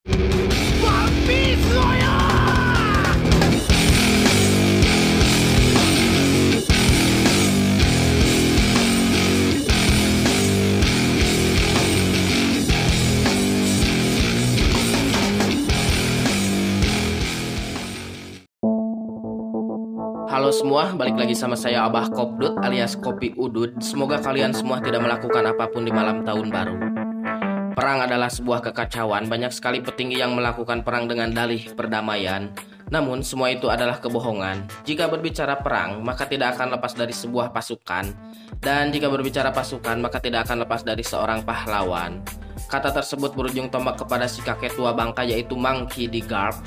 Halo semua, balik lagi sama saya Abah Kopdut alias Kopi Udud. Semoga kalian semua tidak melakukan apapun di malam tahun baru. Perang adalah sebuah kekacauan. Banyak sekali petinggi yang melakukan perang dengan dalih perdamaian. Namun semua itu adalah kebohongan. Jika berbicara perang, maka tidak akan lepas dari sebuah pasukan. Dan jika berbicara pasukan, maka tidak akan lepas dari seorang pahlawan. Kata tersebut berujung tombak kepada si kakek tua bangka, yaitu Monkey D. Garp.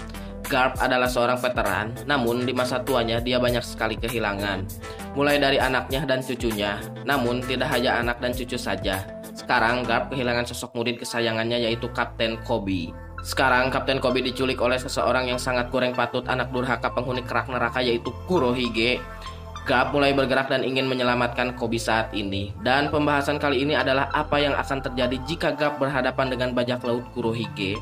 Garp adalah seorang veteran, namun di masa tuanya dia banyak sekali kehilangan. Mulai dari anaknya dan cucunya, namun tidak hanya anak dan cucu saja. Sekarang Garp kehilangan sosok murid kesayangannya, yaitu Kapten Kobe. Sekarang Kapten Kobe diculik oleh seseorang yang sangat goreng patut, anak durhaka penghuni kerak neraka, yaitu Kurohige. Garp mulai bergerak dan ingin menyelamatkan Kobe saat ini. Dan pembahasan kali ini adalah apa yang akan terjadi jika Garp berhadapan dengan bajak laut Kurohige.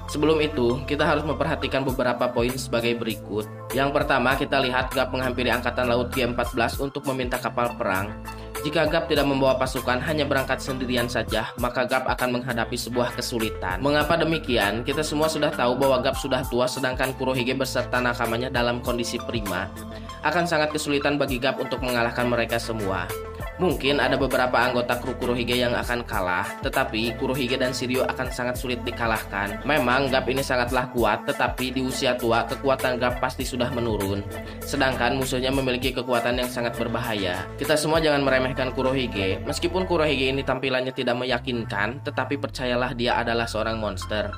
Sebelum itu, kita harus memperhatikan beberapa poin sebagai berikut. Yang pertama, kita lihat Garp menghampiri angkatan laut G14 untuk meminta kapal perang. Jika Garp tidak membawa pasukan, hanya berangkat sendirian saja, maka Garp akan menghadapi sebuah kesulitan. Mengapa demikian? Kita semua sudah tahu bahwa Garp sudah tua, sedangkan Kurohige beserta nakamanya dalam kondisi prima. Akan sangat kesulitan bagi Garp untuk mengalahkan mereka semua. Mungkin ada beberapa anggota kru Kurohige yang akan kalah, tetapi Kurohige dan Shiryu akan sangat sulit dikalahkan. Memang Garp ini sangatlah kuat, tetapi di usia tua kekuatan Garp pasti sudah menurun. Sedangkan musuhnya memiliki kekuatan yang sangat berbahaya. Kita semua jangan meremehkan Kurohige. Meskipun Kurohige ini tampilannya tidak meyakinkan, tetapi percayalah dia adalah seorang monster.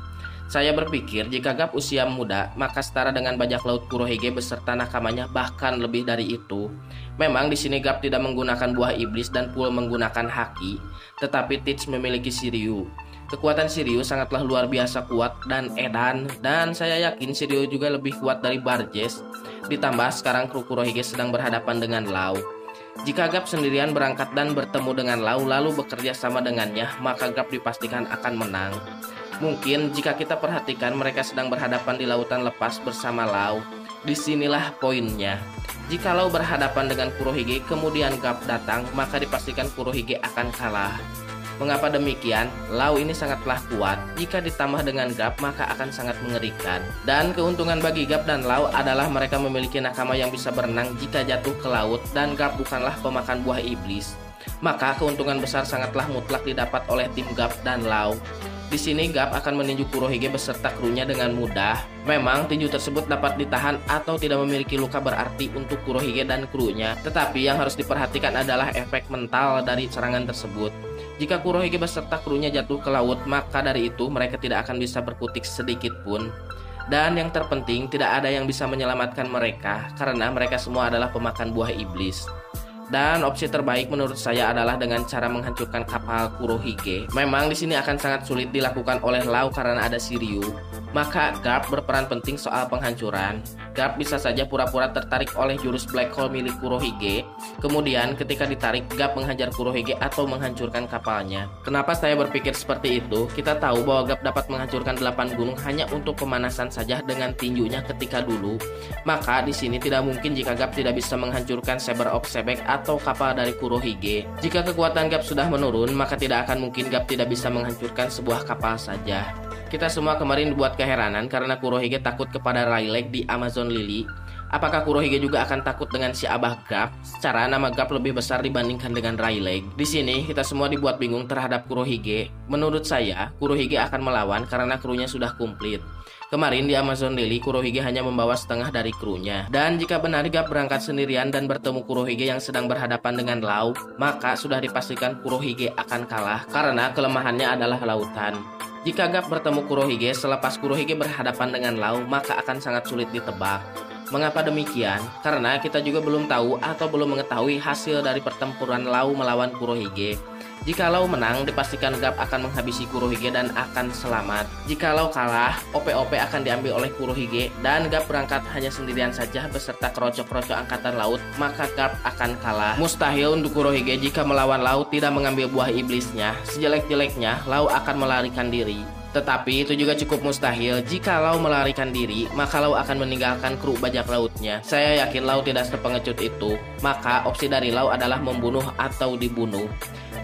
Saya berpikir jika Garp usia muda, maka setara dengan bajak laut Kurohige beserta nakamanya, bahkan lebih dari itu. Memang di sini Garp tidak menggunakan buah iblis dan Pool menggunakan haki, tetapi Teach memiliki Shiryu. Kekuatan Shiryu sangatlah luar biasa kuat dan edan, dan saya yakin Shiryu juga lebih kuat dari Barges. Ditambah sekarang kru Kurohige sedang berhadapan dengan Law. Jika Garp sendirian berangkat dan bertemu dengan Law lalu bekerja sama dengannya, maka Garp dipastikan akan menang. Mungkin jika kita perhatikan mereka sedang berhadapan di lautan lepas bersama Law. Disinilah poinnya. Jika Law berhadapan dengan Kurohige kemudian Garp datang, maka dipastikan Kurohige akan kalah. Mengapa demikian? Law ini sangatlah kuat. Jika ditambah dengan Garp maka akan sangat mengerikan. Dan keuntungan bagi Garp dan Law adalah mereka memiliki nakama yang bisa berenang jika jatuh ke laut, dan Garp bukanlah pemakan buah iblis. Maka keuntungan besar sangatlah mutlak didapat oleh tim Garp dan Law. Di sini Garp akan meninju Kurohige beserta krunya dengan mudah. Memang tinju tersebut dapat ditahan atau tidak memiliki luka berarti untuk Kurohige dan krunya. Tetapi yang harus diperhatikan adalah efek mental dari serangan tersebut. Jika Kurohige beserta krunya jatuh ke laut, maka dari itu mereka tidak akan bisa berkutik sedikit pun. Dan yang terpenting, tidak ada yang bisa menyelamatkan mereka karena mereka semua adalah pemakan buah iblis. Dan opsi terbaik menurut saya adalah dengan cara menghancurkan kapal Kurohige. Memang di sini akan sangat sulit dilakukan oleh Law karena ada Shiryu. Maka Garp berperan penting soal penghancuran. Garp bisa saja pura-pura tertarik oleh jurus Black Hole milik Kurohige. Kemudian ketika ditarik, Garp menghajar Kurohige atau menghancurkan kapalnya. Kenapa saya berpikir seperti itu? Kita tahu bahwa Garp dapat menghancurkan 8 gunung hanya untuk pemanasan saja dengan tinjunya ketika dulu. Maka di sini tidak mungkin jika Garp tidak bisa menghancurkan Saber of Sebek atau kapal dari Kurohige. Jika kekuatan Garp sudah menurun, maka tidak akan mungkin Garp tidak bisa menghancurkan sebuah kapal saja. Kita semua kemarin dibuat keheranan karena Kurohige takut kepada Rayleigh di Amazon Lily. Apakah Kurohige juga akan takut dengan si Abah Garp? Secara nama Garp lebih besar dibandingkan dengan Rayleigh. Di sini kita semua dibuat bingung terhadap Kurohige. Menurut saya, Kurohige akan melawan karena krunya sudah komplit. Kemarin di Amazon Lily, Kurohige hanya membawa setengah dari krunya. Dan jika benar Garp berangkat sendirian dan bertemu Kurohige yang sedang berhadapan dengan Law, maka sudah dipastikan Kurohige akan kalah karena kelemahannya adalah lautan. Jika Garp bertemu Kurohige selepas Kurohige berhadapan dengan Law, maka akan sangat sulit ditebak. Mengapa demikian? Karena kita juga belum tahu atau belum mengetahui hasil dari pertempuran Law melawan Kurohige. Jika Law menang, dipastikan Garp akan menghabisi Kurohige dan akan selamat. Jika Law kalah, OP-OP akan diambil oleh Kurohige dan Garp berangkat hanya sendirian saja beserta kerocok-kerocok angkatan laut, maka Garp akan kalah. Mustahil untuk Kurohige jika melawan Law tidak mengambil buah iblisnya. Sejelek-jeleknya, Law akan melarikan diri. Tetapi itu juga cukup mustahil. Jika Lau melarikan diri, maka Lau akan meninggalkan kru bajak lautnya. Saya yakin Lau tidak sepengecut itu. Maka opsi dari Lau adalah membunuh atau dibunuh.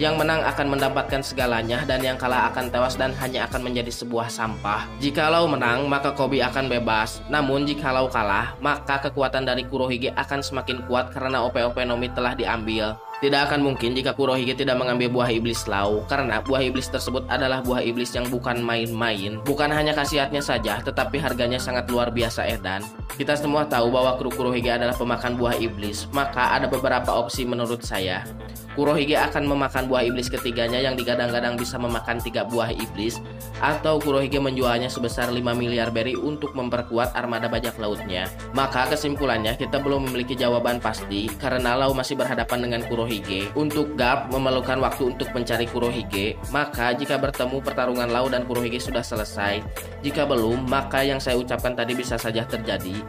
Yang menang akan mendapatkan segalanya dan yang kalah akan tewas dan hanya akan menjadi sebuah sampah. Jika Lau menang, maka Koby akan bebas. Namun jika Lau kalah, maka kekuatan dari Kurohige akan semakin kuat karena OP-OP Nomi telah diambil. Tidak akan mungkin jika Kurohige tidak mengambil buah iblis Lau, karena buah iblis tersebut adalah buah iblis yang bukan main-main. Bukan hanya khasiatnya saja, tetapi harganya sangat luar biasa edan. Kita semua tahu bahwa kru Kurohige adalah pemakan buah iblis, maka ada beberapa opsi menurut saya. Kurohige akan memakan buah iblis ketiganya yang digadang-gadang bisa memakan 3 buah iblis, atau Kurohige menjualnya sebesar 5 miliar berry untuk memperkuat armada bajak lautnya. Maka kesimpulannya kita belum memiliki jawaban pasti karena Lau masih berhadapan dengan Kurohige. Untuk Garp memerlukan waktu untuk mencari Kurohige, maka jika bertemu pertarungan Lau dan Kurohige sudah selesai. Jika belum, maka yang saya ucapkan tadi bisa saja terjadi.